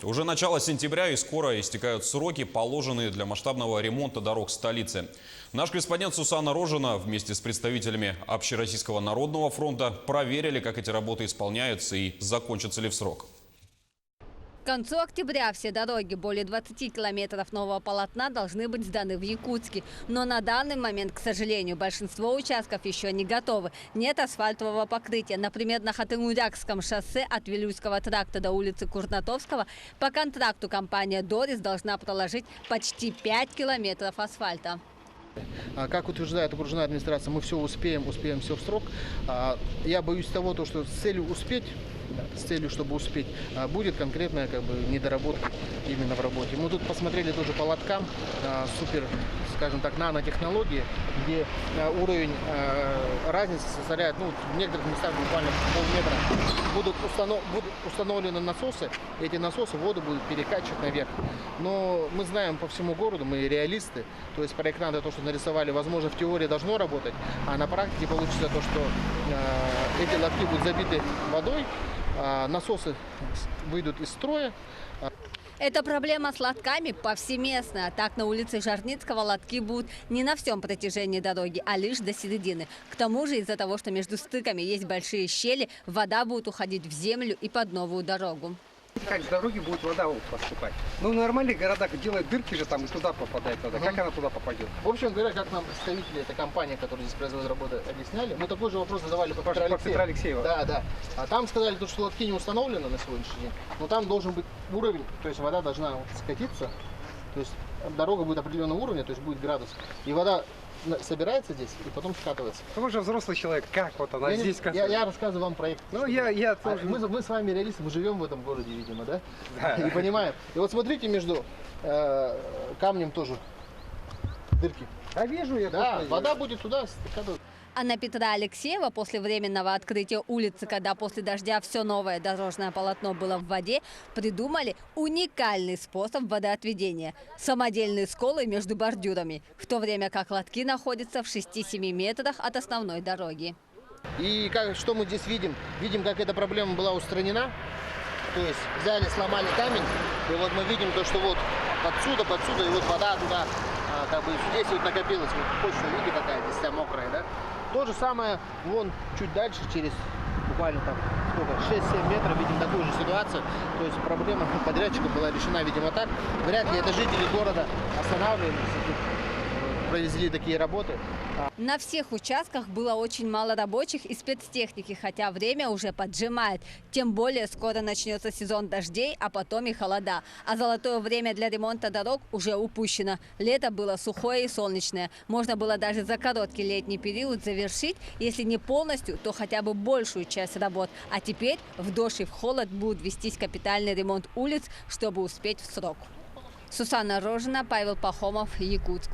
Уже начало сентября, и скоро истекают сроки, положенные для масштабного ремонта дорог столицы. Наш корреспондент Сусанна Рожина вместе с представителями Общероссийского народного фронта проверили, как эти работы исполняются и закончатся ли в срок. К концу октября все дороги, более 20 километров нового полотна, должны быть сданы в Якутске. Но на данный момент, к сожалению, большинство участков еще не готовы. Нет асфальтового покрытия. Например, на Хатынурякском шоссе от Вилюйского тракта до улицы Курнатовского по контракту компания «Дорис» должна проложить почти 5 километров асфальта. Как утверждает окружная администрация, мы все успеем все в срок. Я боюсь того, что с целью успеть, чтобы успеть, будет конкретная недоработка именно в работе. Мы тут посмотрели тоже по лоткам, супер, скажем так, нанотехнологии, где уровень разницы составляет, в некоторых местах буквально полметра. Будут установлены насосы, эти насосы воду будут перекачивать наверх. Но мы знаем по всему городу, мы реалисты, то есть проектанты то, что нарисовали, возможно, в теории должно работать, а на практике получится то, что эти лотки будут забиты водой, насосы выйдут из строя. Эта проблема с лотками повсеместная. Так, на улице Жарницкого лотки будут не на всем протяжении дороги, а лишь до середины. К тому же, из-за того, что между стыками есть большие щели, вода будет уходить в землю и под новую дорогу. Как с дороги будет вода поступать? В нормальных городах делают дырки же там и туда попадает вода. Как она туда попадет? В общем говоря, как нам представители этой компании, которые здесь производят работы, объясняли, мы такой же вопрос задавали по Петра Алексеева. Да. А там сказали, что лотки не установлены на сегодняшний день, но там должен быть уровень, то есть вода должна скатиться, то есть дорога будет определенного уровня, то есть будет градус, и вода собирается здесь и потом скатывается. Вы же взрослый человек, как вот она здесь скатывается? Я рассказываю вам проект. Я тоже. Мы с вами реалисты, мы живем в этом городе, видимо, да? Да. И понимаем. И вот смотрите, между камнем тоже дырки. А вижу я. Да, вода будет туда скатываться. А на Петра Алексеева после временного открытия улицы, когда после дождя все новое дорожное полотно было в воде, придумали уникальный способ водоотведения – самодельные сколы между бордюрами, в то время как лотки находятся в 6-7 метрах от основной дороги. И что мы здесь видим? Видим, как эта проблема была устранена. То есть взяли, сломали камень, и вот мы видим то, что вот подсюда, и вот вода туда, здесь вот накопилась, вот почва, видите, какая здесь вся мокрая, да? То же самое, вон чуть дальше, через буквально 6-7 метров, видим такую же ситуацию. То есть проблема подрядчика была решена, видимо, так. Вряд ли это жители города останавливались, провезли такие работы. На всех участках было очень мало рабочих и спецтехники, хотя время уже поджимает. Тем более скоро начнется сезон дождей, а потом и холода. А золотое время для ремонта дорог уже упущено. Лето было сухое и солнечное. Можно было даже за короткий летний период завершить, если не полностью, то хотя бы большую часть работ. А теперь в дождь и в холод будет вестись капитальный ремонт улиц, чтобы успеть в срок. Сусанна Рожина, Павел Пахомов, Якутск.